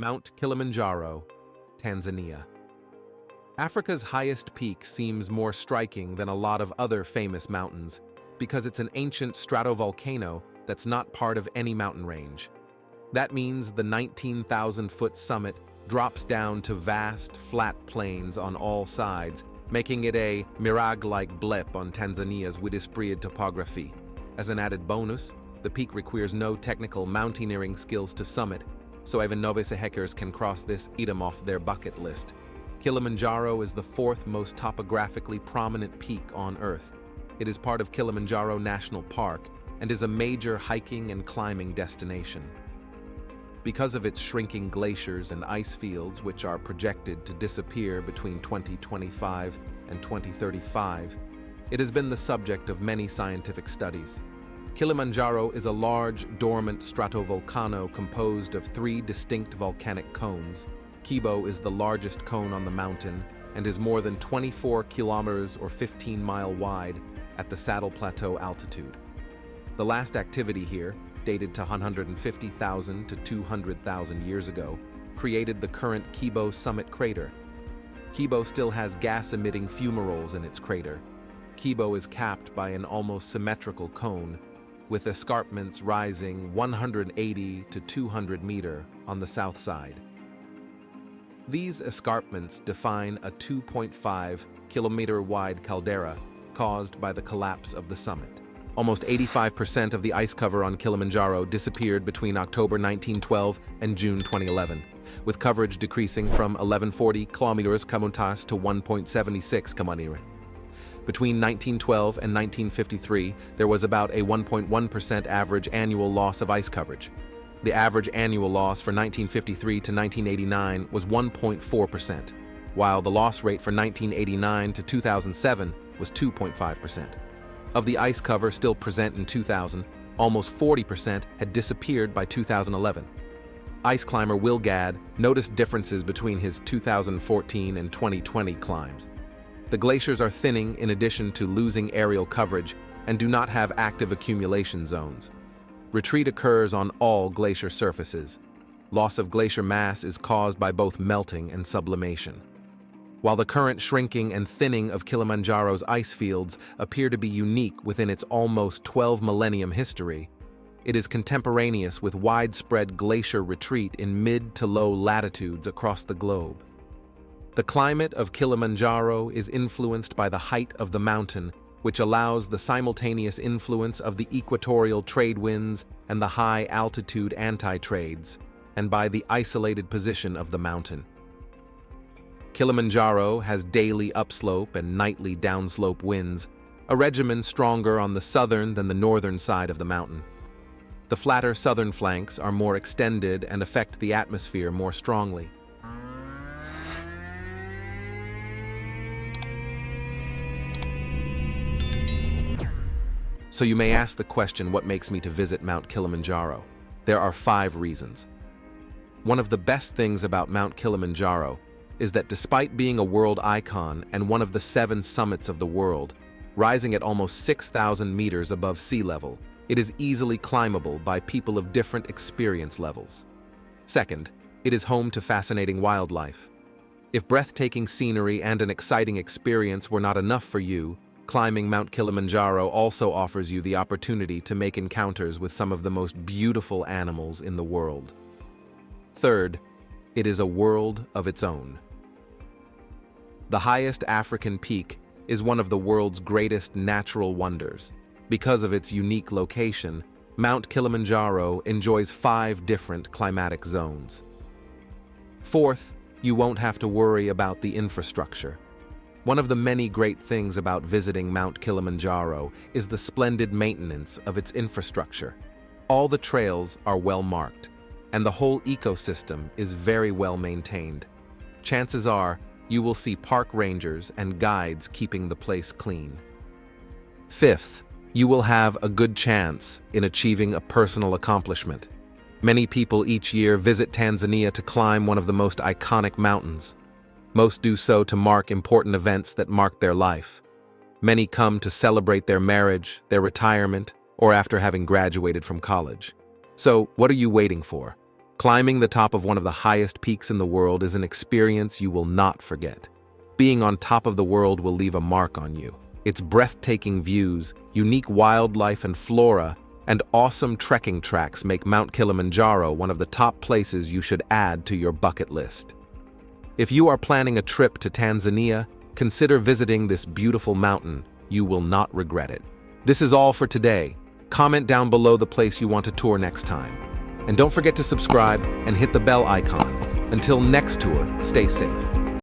Mount Kilimanjaro, Tanzania. Africa's highest peak seems more striking than a lot of other famous mountains because it's an ancient stratovolcano that's not part of any mountain range. That means the 19,000-foot summit drops down to vast, flat plains on all sides, making it a mirage-like blip on Tanzania's widespread topography. As an added bonus, the peak requires no technical mountaineering skills to summit, so even novice hikers can cross this item off their bucket list. Kilimanjaro is the fourth most topographically prominent peak on Earth. It is part of Kilimanjaro National Park and is a major hiking and climbing destination. Because of its shrinking glaciers and ice fields, which are projected to disappear between 2025 and 2035, it has been the subject of many scientific studies. Kilimanjaro is a large, dormant stratovolcano composed of three distinct volcanic cones. Kibo is the largest cone on the mountain and is more than 24 kilometers or 15 miles wide at the Saddle Plateau altitude. The last activity here, dated to 150,000 to 200,000 years ago, created the current Kibo summit crater. Kibo still has gas-emitting fumaroles in its crater. Kibo is capped by an almost symmetrical cone, with escarpments rising 180 to 200 meters on the south side. These escarpments define a 2.5-kilometer-wide caldera caused by the collapse of the summit. Almost 85% of the ice cover on Kilimanjaro disappeared between October 1912 and June 2011, with coverage decreasing from 1140 kilometers kamuntas to 1.76 km. Between 1912 and 1953, there was about a 1.1% average annual loss of ice coverage. The average annual loss for 1953 to 1989 was 1.4%, while the loss rate for 1989 to 2007 was 2.5%. Of the ice cover still present in 2000, almost 40% had disappeared by 2011. Ice climber Will Gadd noticed differences between his 2014 and 2020 climbs. The glaciers are thinning in addition to losing aerial coverage and do not have active accumulation zones. Retreat occurs on all glacier surfaces. Loss of glacier mass is caused by both melting and sublimation. While the current shrinking and thinning of Kilimanjaro's ice fields appear to be unique within its almost 12-millennium history, it is contemporaneous with widespread glacier retreat in mid to low latitudes across the globe. The climate of Kilimanjaro is influenced by the height of the mountain, which allows the simultaneous influence of the equatorial trade winds and the high-altitude anti-trades, and by the isolated position of the mountain. Kilimanjaro has daily upslope and nightly downslope winds, a regimen stronger on the southern than the northern side of the mountain. The flatter southern flanks are more extended and affect the atmosphere more strongly. So you may ask the question, what makes me to visit Mount Kilimanjaro? There are 5 reasons. One of the best things about Mount Kilimanjaro is that despite being a world icon and one of the 7 summits of the world, rising at almost 6,000 meters above sea level, it is easily climbable by people of different experience levels. Second, it is home to fascinating wildlife. If breathtaking scenery and an exciting experience were not enough for you, climbing Mount Kilimanjaro also offers you the opportunity to make encounters with some of the most beautiful animals in the world. Third, it is a world of its own. The highest African peak is one of the world's greatest natural wonders. Because of its unique location, Mount Kilimanjaro enjoys 5 different climatic zones. Fourth, you won't have to worry about the infrastructure. One of the many great things about visiting Mount Kilimanjaro is the splendid maintenance of its infrastructure. All the trails are well marked, and the whole ecosystem is very well maintained. Chances are, you will see park rangers and guides keeping the place clean. Fifth, you will have a good chance in achieving a personal accomplishment. Many people each year visit Tanzania to climb one of the most iconic mountains. Most do so to mark important events that mark their life. Many come to celebrate their marriage, their retirement, or after having graduated from college. So, what are you waiting for? Climbing the top of one of the highest peaks in the world is an experience you will not forget. Being on top of the world will leave a mark on you. Its breathtaking views, unique wildlife and flora, and awesome trekking tracks make Mount Kilimanjaro one of the top places you should add to your bucket list. If you are planning a trip to Tanzania, consider visiting this beautiful mountain. You will not regret it. This is all for today. Comment down below the place you want to tour next time. And don't forget to subscribe and hit the bell icon. Until next tour, stay safe.